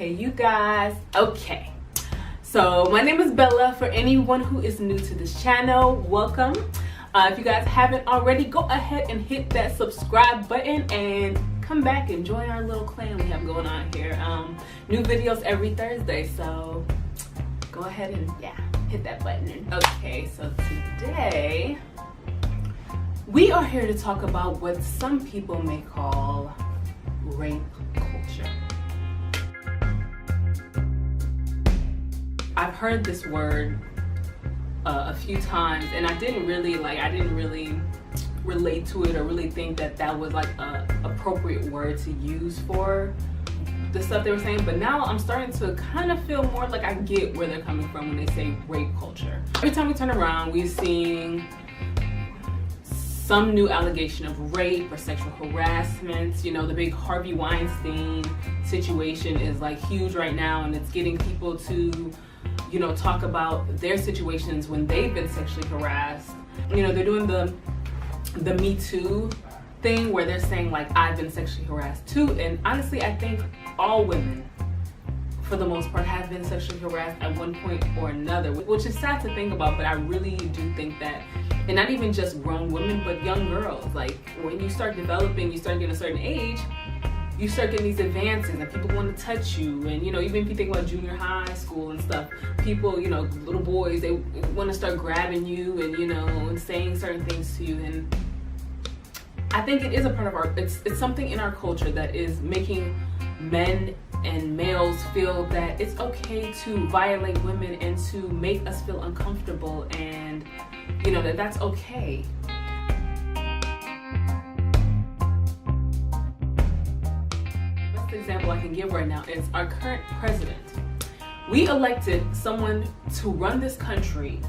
Hey you guys. Okay, so my name is Bella. For anyone who is new to this channel, welcome. If you guys haven't already, go ahead and hit that subscribe button and come back and join our little clan we have going on here. New videos every Thursday, so go ahead and hit that button. Okay, so today we are here to talk about what some people may call rape culture. I've heard this word a few times, and I didn't really relate to it or really think that was like a appropriate word to use for the stuff they were saying. But now I'm starting to kind of feel more like I get where they're coming from when they say rape culture. Every time we turn around, we're seeing some new allegation of rape or sexual harassment. You know, the big Harvey Weinstein situation is like huge right now, and it's getting people to, you know, talk about their situations when they've been sexually harassed. You know, they're doing the Me Too thing where they're saying like, I've been sexually harassed too. And honestly, I think all women, for the most part, have been sexually harassed at one point or another, which is sad to think about, but I really do think that, and not even just grown women, but young girls, like when you start developing, you start getting a certain age, you start getting these advances and people want to touch you. And, you know, even if you think about junior high school and stuff, people, you know, little boys, they want to start grabbing you and, you know, and saying certain things to you. And I think it is a part of our, it's something in our culture that is making men and males feel that it's okay to violate women and to make us feel uncomfortable, and, you know, that's okay. Example I can give right now is our current president. We elected someone to run this country,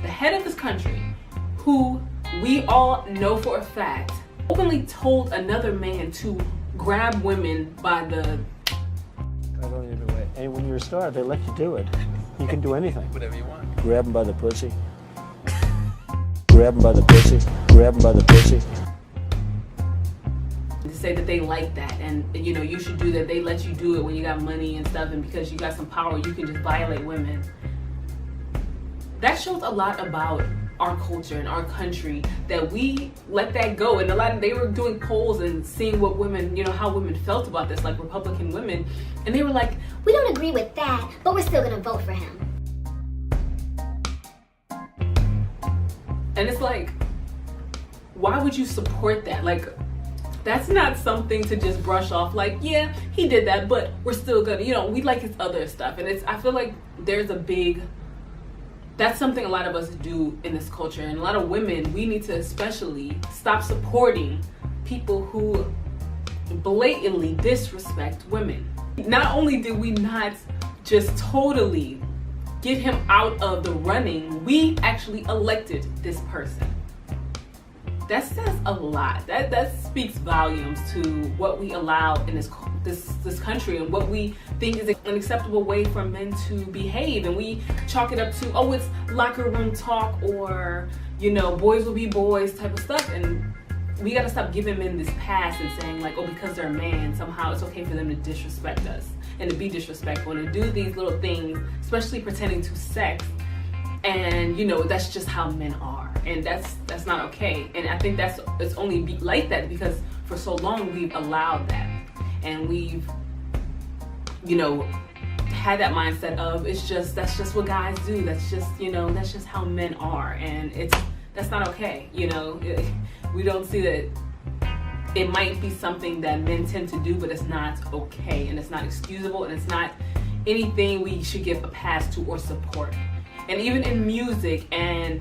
the head of this country, who we all know for a fact openly told another man to grab women by the... I don't even know. And when you're a star, they let you do it. You can do anything. Whatever you want. Grab them by the pussy. Grab them by the pussy. Grab them by the pussy. To say that they like that, and, you know, you should do that. They let you do it when you got money and stuff, and because you got some power, you can just violate women. That shows a lot about our culture and our country, that we let that go. And a lot they were doing polls and seeing what women, you know, how women felt about this, like Republican women, and they were like, we don't agree with that, but we're still gonna vote for him. And it's like, why would you support that? Like, that's not something to just brush off like, yeah, he did that, but we're still gonna, you know, we like his other stuff. And I feel like there's a big, that's something a lot of us do in this culture. And a lot of women, we need to especially stop supporting people who blatantly disrespect women. Not only did we not just totally get him out of the running, we actually elected this person. That says a lot. That speaks volumes to what we allow in this country, and what we think is an acceptable way for men to behave. And we chalk it up to, oh, it's locker room talk, or, you know, boys will be boys type of stuff. And we gotta stop giving men this pass and saying like, oh, because they're a man, somehow it's okay for them to disrespect us and to be disrespectful and to do these little things, especially pertaining to sex. And, you know, that's just how men are, and that's not okay. And I think it's only like that because for so long we've allowed that, and we've, you know, had that mindset of that's just what guys do. That's just, you know, that's just how men are, and that's not okay. You know, we don't see that it might be something that men tend to do, but it's not okay, and it's not excusable, and it's not anything we should give a pass to or support. And even in music and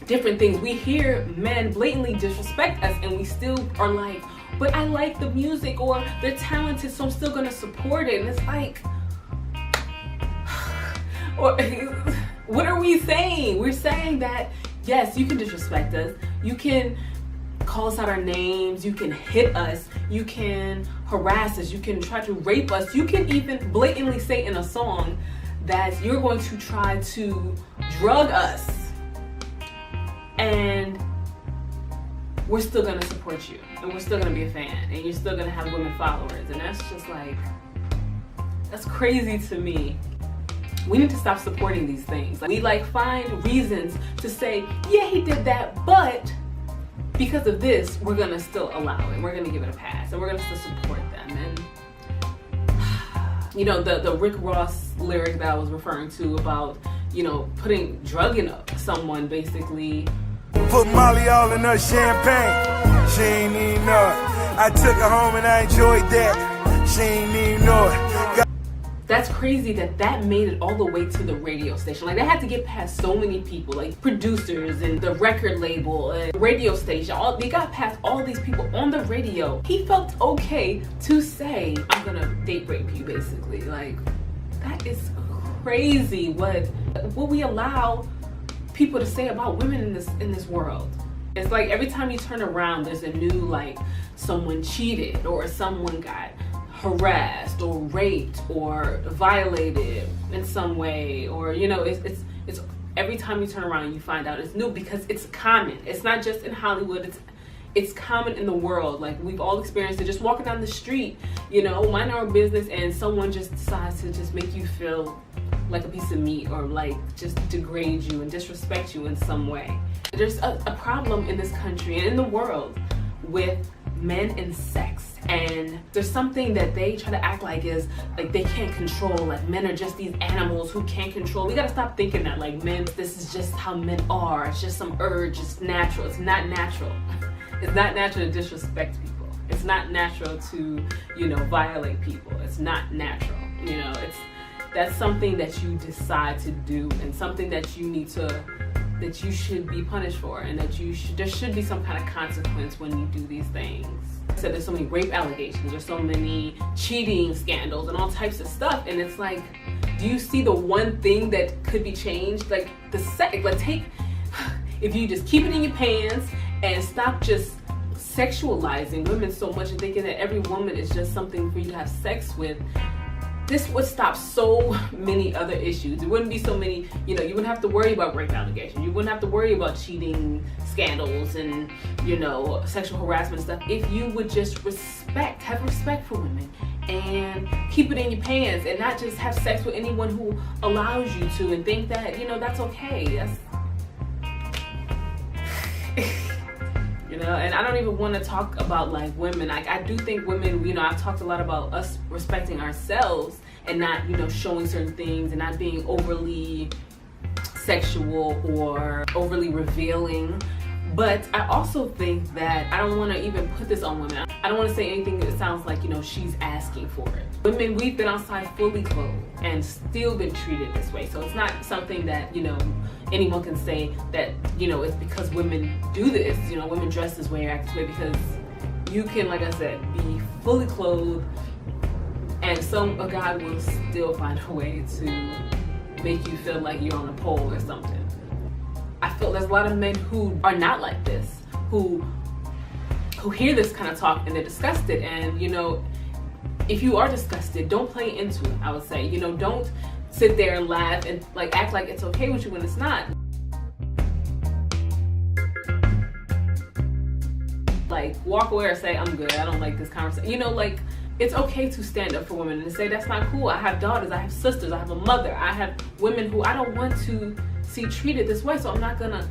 different things, we hear men blatantly disrespect us, and we still are like, but I like the music, or they're talented, so I'm still gonna support it. And it's like, or what are we saying? We're saying that, yes, you can disrespect us, you can call us out our names, you can hit us, you can harass us, you can try to rape us, you can even blatantly say in a song that you're going to try to drug us, and we're still going to support you, and we're still going to be a fan, and you're still going to have women followers. And that's just like, That's crazy to me. We need to stop supporting these things. We find reasons to say, yeah, he did that, but because of this, we're gonna still allow it. We're gonna give it a pass, and we're gonna still support them. And the Rick Ross lyric that I was referring to about, drugging someone basically. Put Molly all in her champagne. She ain't even know it. I took her home and I enjoyed that. She ain't even know it. That's crazy that made it all the way to the radio station. They had to get past so many people, producers and the record label and radio station. They got past all these people on the radio. He felt okay to say, I'm gonna date rape you, basically. That is crazy what we allow people to say about women in this world. It's every time you turn around, there's a new, someone cheated or someone got harassed or raped or violated in some way, or it's every time you turn around you find out it's new, because it's common. It's not just in Hollywood, it's common in the world. We've all experienced it, just walking down the street, mind our business, and someone just decides to just make you feel like a piece of meat, or just degrade you and disrespect you in some way. There's a problem in this country and in the world with men and sex, and there's something that they try to act is they can't control, men are just these animals who can't control. We gotta stop thinking that men, this is just how men are, it's just some urge, it's natural. It's not natural. It's not natural to disrespect people. It's not natural to violate people. It's not natural. That's something that you decide to do, and something that you should be punished for, and that there should be some kind of consequence when you do these things. I said there's so many rape allegations, there's so many cheating scandals and all types of stuff, and it's do you see the one thing that could be changed? If you just keep it in your pants and stop just sexualizing women so much and thinking that every woman is just something for you to have sex with, this would stop so many other issues. It wouldn't be so many, you wouldn't have to worry about rape allegations. You wouldn't have to worry about cheating scandals and, sexual harassment stuff, if you would just have respect for women and keep it in your pants and not just have sex with anyone who allows you to, and think that, that's okay. And I don't even want to talk about women. I do think women, I've talked a lot about us respecting ourselves and not, showing certain things and not being overly sexual or overly revealing. But I also think that I don't want to even put this on women. I don't want to say anything that sounds like, she's asking for it. Women, we've been outside fully clothed and still been treated this way. So it's not something that, anyone can say that, it's because women do this, women dress this way or act this way, because you can, like I said, be fully clothed and a guy will still find a way to make you feel like you're on a pole or something. I feel there's a lot of men who are not like this, who hear this kind of talk and they're disgusted. And if you are disgusted, don't play into it. I would say, don't sit there and laugh and act like it's okay with you when it's not. Walk away or say, I'm good, I don't like this conversation. It's okay to stand up for women and say that's not cool. I have daughters, I have sisters, I have a mother, I have women who I don't want to see treated this way, so I'm not gonna,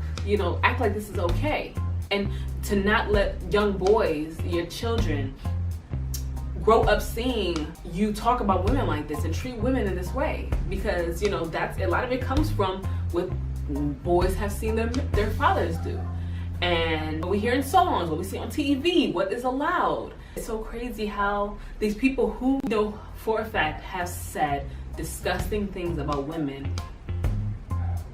act like this is okay. And to not let young boys, your children, grow up seeing you talk about women like this and treat women in this way, because that's a lot of it comes from what boys have seen their fathers do, and what we hear in songs, what we see on TV, what is allowed. It's so crazy how these people who know for a fact have said disgusting things about women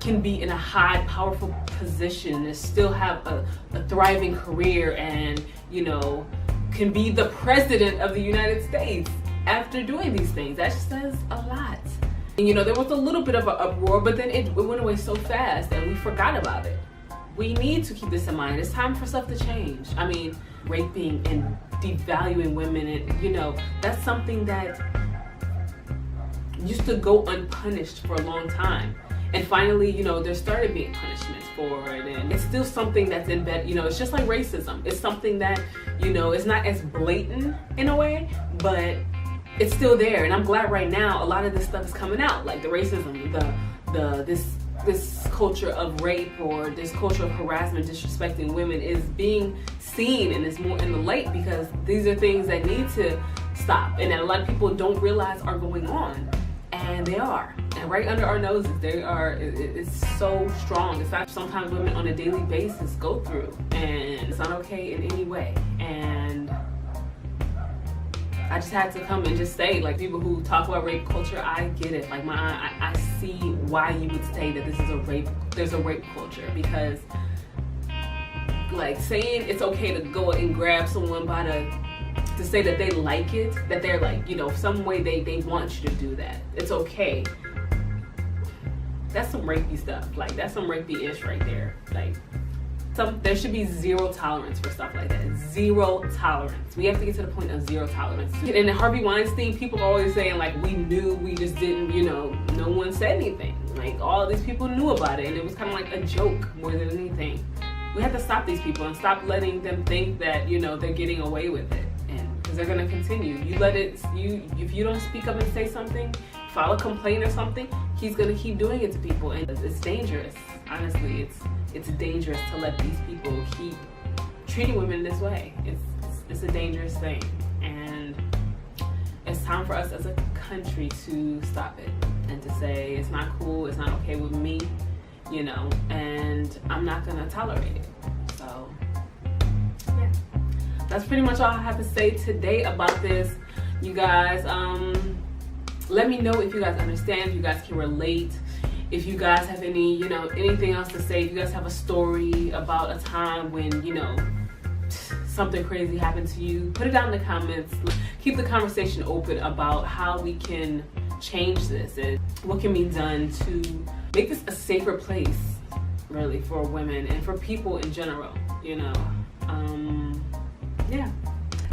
can be in a high, powerful position and still have a thriving career and, can be the president of the United States after doing these things. That just says a lot. And, there was a little bit of an uproar, but then it went away so fast and we forgot about it. We need to keep this in mind. It's time for stuff to change. Raping and devaluing women, and, that's something that used to go unpunished for a long time. And finally, there started being punishments for it, and it's still something that's embedded, it's just like racism. It's something that, is not as blatant in a way, but it's still there. And I'm glad right now a lot of this stuff is coming out, like the racism, this culture of rape, or this culture of harassment, disrespecting women is being seen and is more in the light, because these are things that need to stop and that a lot of people don't realize are going on, and they are, and right under our noses they are. It's so strong. It's not sometimes women on a daily basis go through, and it's not okay in any way. And I just had to come and just say, like, people who talk about rape culture, I get it. Like, I see why you would say that this is there's a rape culture, because like saying it's okay to go and grab someone by to say that they like it, that they're like, you know, some way they want you to do that. It's okay. That's some rapey stuff. Like, that's some rapey-ish right there. Like, there should be zero tolerance for stuff like that. Zero tolerance. We have to get to the point of zero tolerance. And Harvey Weinstein, people are always saying, like, we knew, we just didn't, you know, no one said anything. Like, all these people knew about it, and it was kind of like a joke more than anything. We have to stop these people and stop letting them think that, you know, they're getting away with it. And because they're going to continue. If you don't speak up and say something, file a complaint or something, he's going to keep doing it to people. And it's dangerous. Honestly, it's dangerous to let these people keep treating women this way. It's a dangerous thing, and it's time for us as a country to stop it and to say it's not cool, it's not okay with me, you know, and I'm not gonna tolerate it. So yeah, that's pretty much all I have to say today about this, you guys. Let me know if you guys understand, if you guys can relate. If you guys have any, you know, anything else to say, if you guys have a story about a time when, you know, something crazy happened to you, put it down in the comments. Keep the conversation open about how we can change this and what can be done to make this a safer place, really, for women and for people in general, you know. Yeah.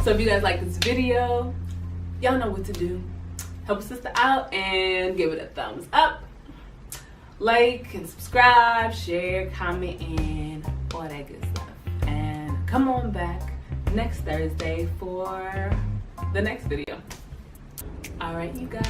So if you guys like this video, y'all know what to do. Help a sister out and give it a thumbs up. Like and subscribe, share, comment, and all that good stuff. And come on back next Thursday for the next video. All right, you guys.